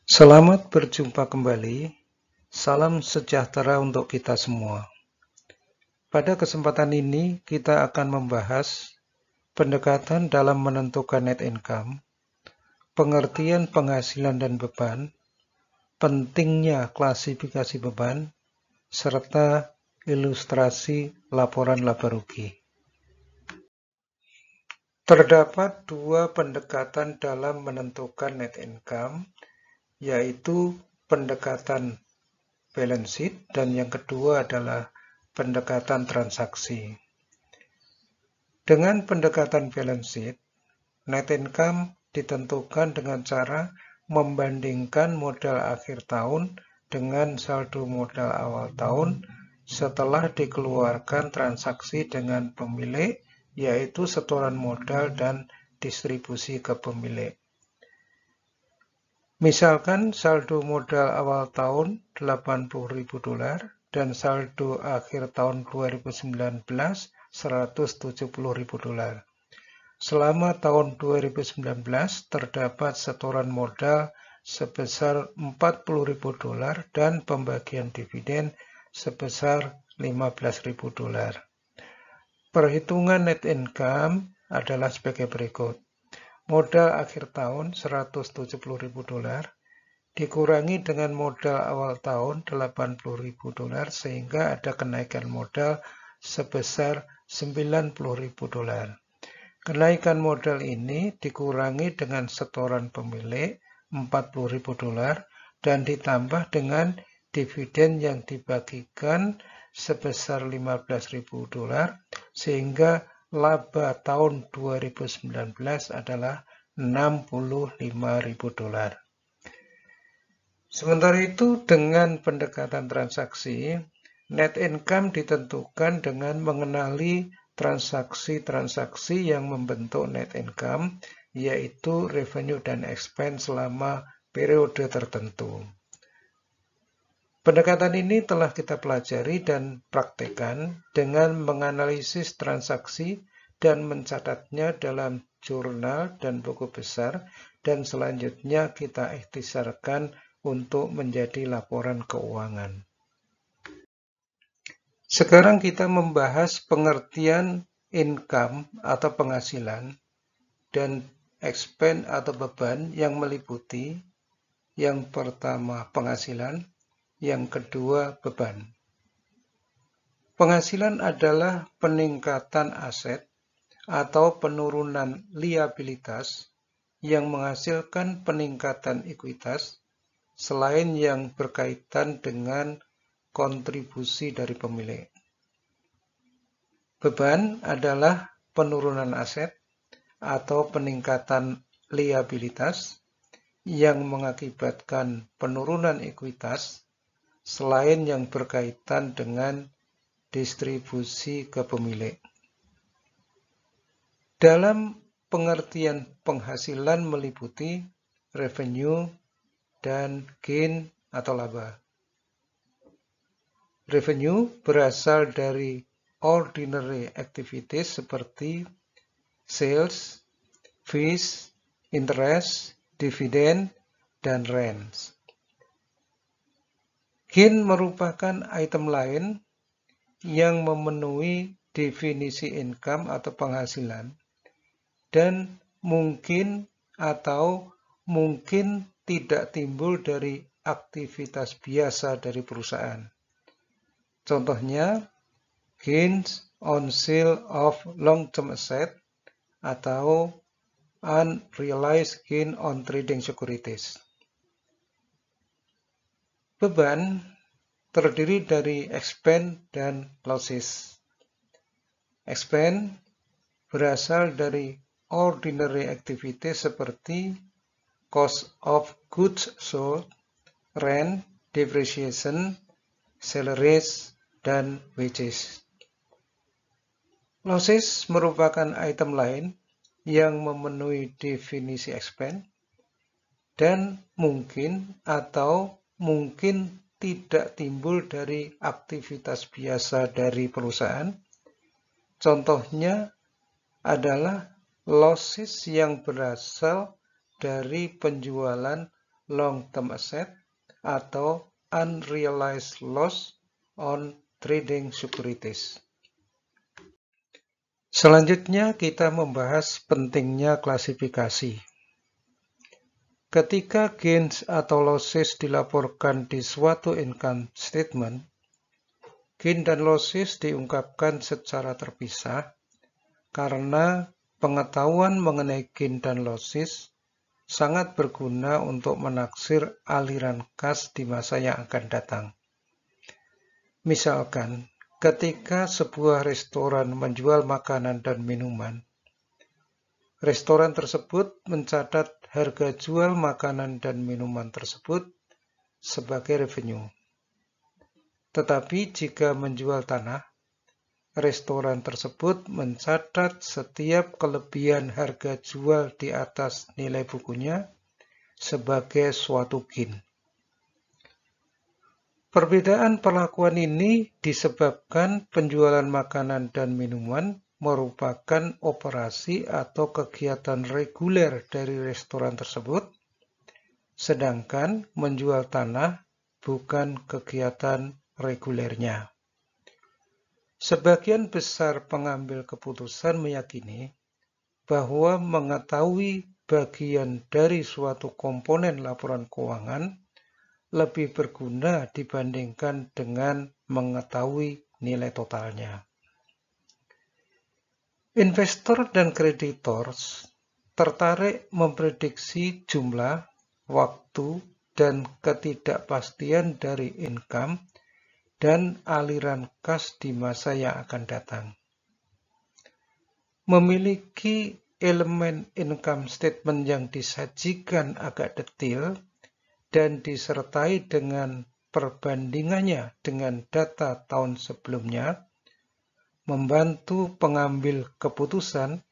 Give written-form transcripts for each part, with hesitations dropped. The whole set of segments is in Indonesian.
Selamat berjumpa kembali. Salam sejahtera untuk kita semua. Pada kesempatan ini, kita akan membahas pendekatan dalam menentukan net income, pengertian penghasilan dan beban, pentingnya klasifikasi beban, serta ilustrasi laporan laba rugi. Terdapat dua pendekatan dalam menentukan net income, yaitu pendekatan balance sheet dan yang kedua adalah pendekatan transaksi. Dengan pendekatan balance sheet, net income ditentukan dengan cara membandingkan modal akhir tahun dengan saldo modal awal tahun setelah dikeluarkan transaksi dengan pemilik, yaitu setoran modal dan distribusi ke pemilik. Misalkan saldo modal awal tahun $80.000 dan saldo akhir tahun 2019 $170.000. Selama tahun 2019 terdapat setoran modal sebesar $40.000 dan pembagian dividen sebesar $15.000. Perhitungan net income adalah sebagai berikut. Modal akhir tahun $170.000 dikurangi dengan modal awal tahun $80.000 sehingga ada kenaikan modal sebesar $90.000. Kenaikan modal ini dikurangi dengan setoran pemilik $40.000 dan ditambah dengan dividen yang dibagikan sebesar $15.000 sehingga laba tahun 2019 adalah $65.000. Sementara itu, dengan pendekatan transaksi, net income ditentukan dengan mengenali transaksi-transaksi yang membentuk net income, yaitu revenue dan expense selama periode tertentu. Pendekatan ini telah kita pelajari dan praktekkan dengan menganalisis transaksi dan mencatatnya dalam jurnal dan buku besar, dan selanjutnya kita ikhtisarkan untuk menjadi laporan keuangan. Sekarang kita membahas pengertian income atau penghasilan dan expense atau beban yang meliputi yang pertama penghasilan, yang kedua beban. Penghasilan adalah peningkatan aset atau penurunan liabilitas yang menghasilkan peningkatan ekuitas selain yang berkaitan dengan kontribusi dari pemilik. Beban adalah penurunan aset atau peningkatan liabilitas yang mengakibatkan penurunan ekuitas selain yang berkaitan dengan distribusi ke pemilik. Dalam pengertian penghasilan meliputi revenue dan gain atau laba. Revenue berasal dari ordinary activities seperti sales, fees, interest, dividend, dan rents. Gain merupakan item lain yang memenuhi definisi income atau penghasilan dan mungkin tidak timbul dari aktivitas biasa dari perusahaan. Contohnya, gains on sale of long-term asset atau unrealized gain on trading securities. Beban terdiri dari expense dan losses. Expense berasal dari ordinary activities seperti cost of goods sold, rent, depreciation, salaries, dan wages. Losses merupakan item lain yang memenuhi definisi expense dan mungkin tidak timbul dari aktivitas biasa dari perusahaan. Contohnya adalah losses yang berasal dari penjualan long-term asset atau unrealized loss on trading securities. Selanjutnya kita membahas pentingnya klasifikasi. Ketika gains atau losses dilaporkan di suatu income statement, gain dan losses diungkapkan secara terpisah karena pengetahuan mengenai gain dan losses sangat berguna untuk menaksir aliran kas di masa yang akan datang. Misalkan, ketika sebuah restoran menjual makanan dan minuman, restoran tersebut mencatat harga jual makanan dan minuman tersebut sebagai revenue. Tetapi jika menjual tanah, restoran tersebut mencatat setiap kelebihan harga jual di atas nilai bukunya sebagai suatu gain. Perbedaan perlakuan ini disebabkan penjualan makanan dan minuman merupakan operasi atau kegiatan reguler dari restoran tersebut, sedangkan menjual tanah bukan kegiatan regulernya. Sebagian besar pengambil keputusan meyakini bahwa mengetahui bagian dari suatu komponen laporan keuangan lebih berguna dibandingkan dengan mengetahui nilai totalnya. Investor dan kreditor tertarik memprediksi jumlah, waktu, dan ketidakpastian dari income dan aliran kas di masa yang akan datang. Memiliki elemen income statement yang disajikan agak detail dan disertai dengan perbandingannya dengan data tahun sebelumnya, membantu pengambil keputusan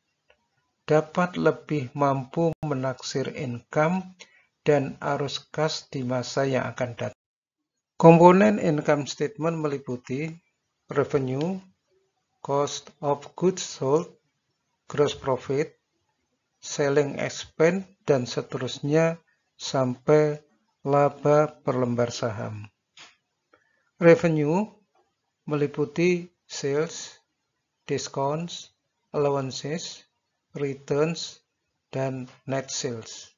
dapat lebih mampu menaksir income dan arus kas di masa yang akan datang. Komponen income statement meliputi revenue, cost of goods sold, gross profit, selling expense, dan seterusnya sampai laba per lembar saham. Revenue meliputi sales, discounts, allowances, returns, dan net sales.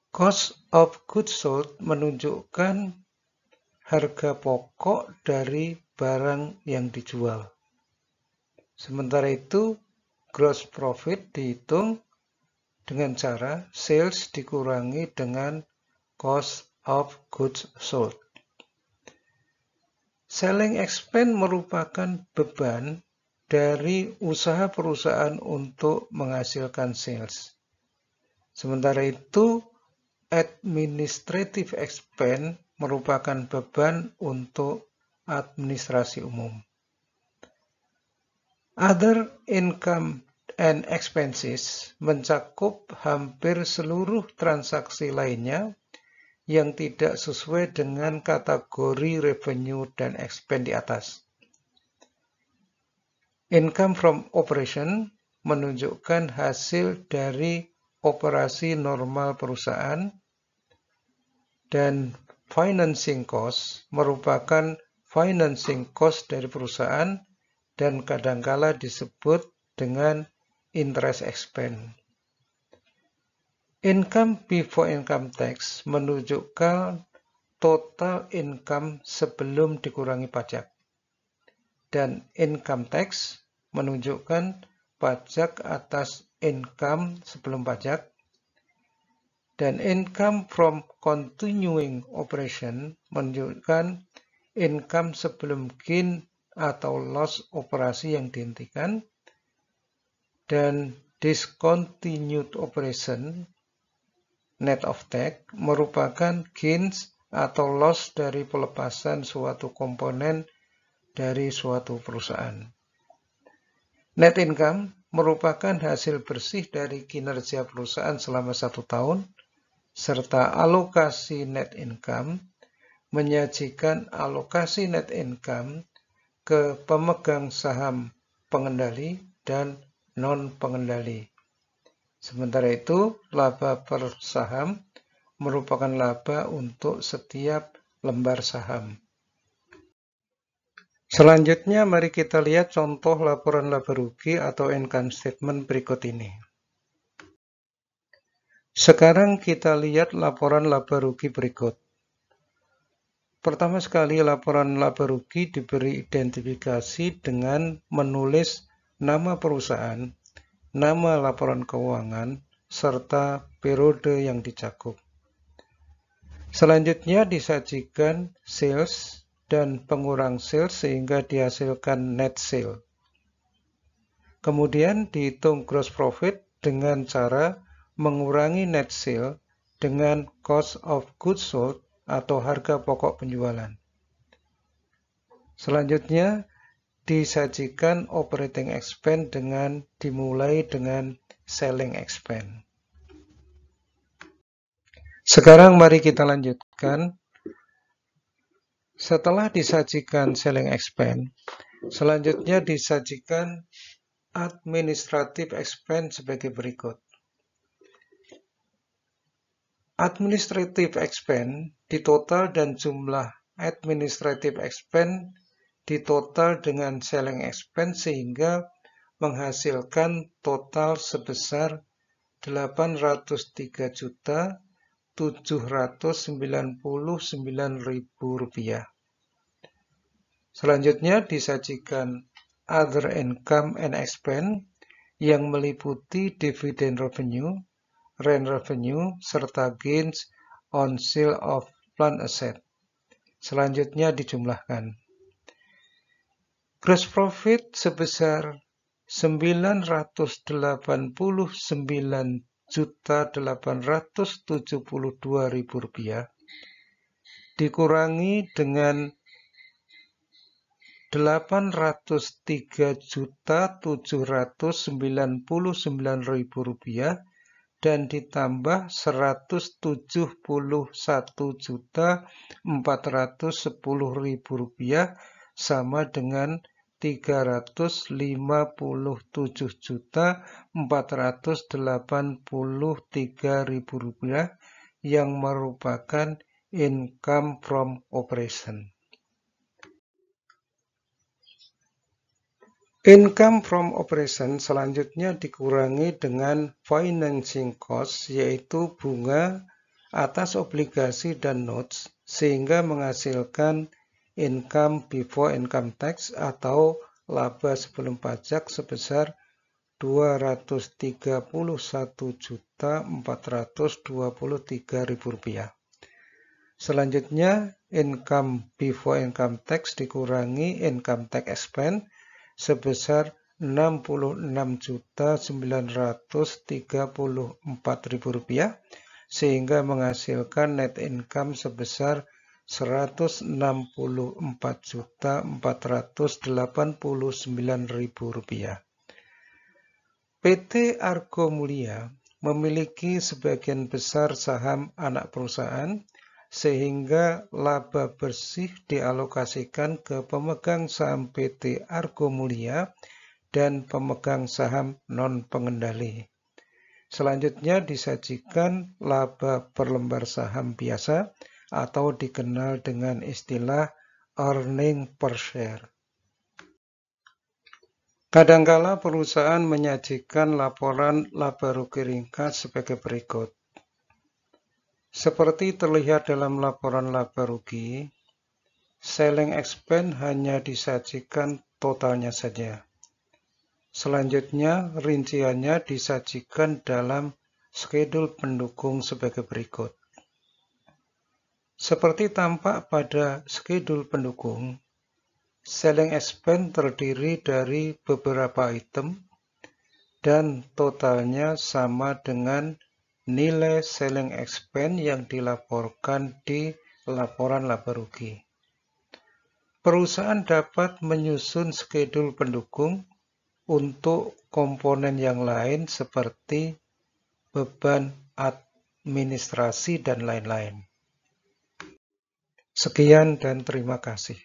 Cost of goods sold menunjukkan harga pokok dari barang yang dijual. Sementara itu, gross profit dihitung dengan cara sales dikurangi dengan cost of goods sold. Selling expense merupakan beban dari usaha perusahaan untuk menghasilkan sales. Sementara itu, administrative expense merupakan beban untuk administrasi umum. Other income and expenses mencakup hampir seluruh transaksi lainnya yang tidak sesuai dengan kategori revenue dan expense di atas. Income from operation menunjukkan hasil dari operasi normal perusahaan, dan financing cost merupakan financing cost dari perusahaan dan kadangkala disebut dengan interest expense. Income before income tax menunjukkan total income sebelum dikurangi pajak. Dan income tax menunjukkan pajak atas income sebelum pajak. Dan income from continuing operation menunjukkan income sebelum gain atau loss operasi yang dihentikan. Dan discontinued operation net of tax merupakan gains atau loss dari pelepasan suatu komponen dari suatu perusahaan. Net income merupakan hasil bersih dari kinerja perusahaan selama 1 tahun, serta alokasi net income menyajikan alokasi net income ke pemegang saham pengendali dan non-pengendali. Sementara itu, laba per saham merupakan laba untuk setiap lembar saham. Selanjutnya, mari kita lihat contoh laporan laba rugi atau income statement berikut ini. Sekarang kita lihat laporan laba rugi berikut. Pertama sekali, laporan laba rugi diberi identifikasi dengan menulis nama perusahaan, nama laporan keuangan, serta periode yang dicakup. Selanjutnya disajikan sales dan pengurang sales sehingga dihasilkan net sale. Kemudian dihitung gross profit dengan cara mengurangi net sale dengan cost of goods sold atau harga pokok penjualan. Selanjutnya disajikan operating expense dengan dimulai dengan selling expense. Sekarang mari kita lanjutkan. Setelah disajikan selling expense, selanjutnya disajikan administrative expense sebagai berikut. Administrative expense ditotal dan jumlah administrative expense ditotal dengan selling expense sehingga menghasilkan total sebesar Rp803.799.000. Selanjutnya disajikan other income and expense yang meliputi dividend revenue, rent revenue, serta gains on sale of plant asset. Selanjutnya dijumlahkan. Gross profit sebesar Rp989.872.000 dikurangi dengan Rp803.799.000 dan ditambah Rp171.410.000 sama dengan Rp357.483.000 yang merupakan income from operation. Income from operation selanjutnya dikurangi dengan financing cost, yaitu bunga atas obligasi dan notes, sehingga menghasilkan income before income tax atau laba sebelum pajak sebesar Rp231.423.000. Selanjutnya, income before income tax dikurangi income tax expense sebesar Rp66.934.000 sehingga menghasilkan net income sebesar Rp164.489.000. PT Argo Mulia memiliki sebagian besar saham anak perusahaan sehingga laba bersih dialokasikan ke pemegang saham PT Argo Mulia dan pemegang saham non-pengendali. Selanjutnya disajikan laba per lembar saham biasa atau dikenal dengan istilah earning per share. Kadangkala perusahaan menyajikan laporan laba rugi ringkas sebagai berikut. Seperti terlihat dalam laporan laba rugi, selling expense hanya disajikan totalnya saja. Selanjutnya, rinciannya disajikan dalam schedule pendukung sebagai berikut. Seperti tampak pada schedule pendukung, selling expense terdiri dari beberapa item dan totalnya sama dengan nilai selling expense yang dilaporkan di laporan laba rugi. Perusahaan dapat menyusun schedule pendukung untuk komponen yang lain seperti beban administrasi dan lain-lain. Sekian dan terima kasih.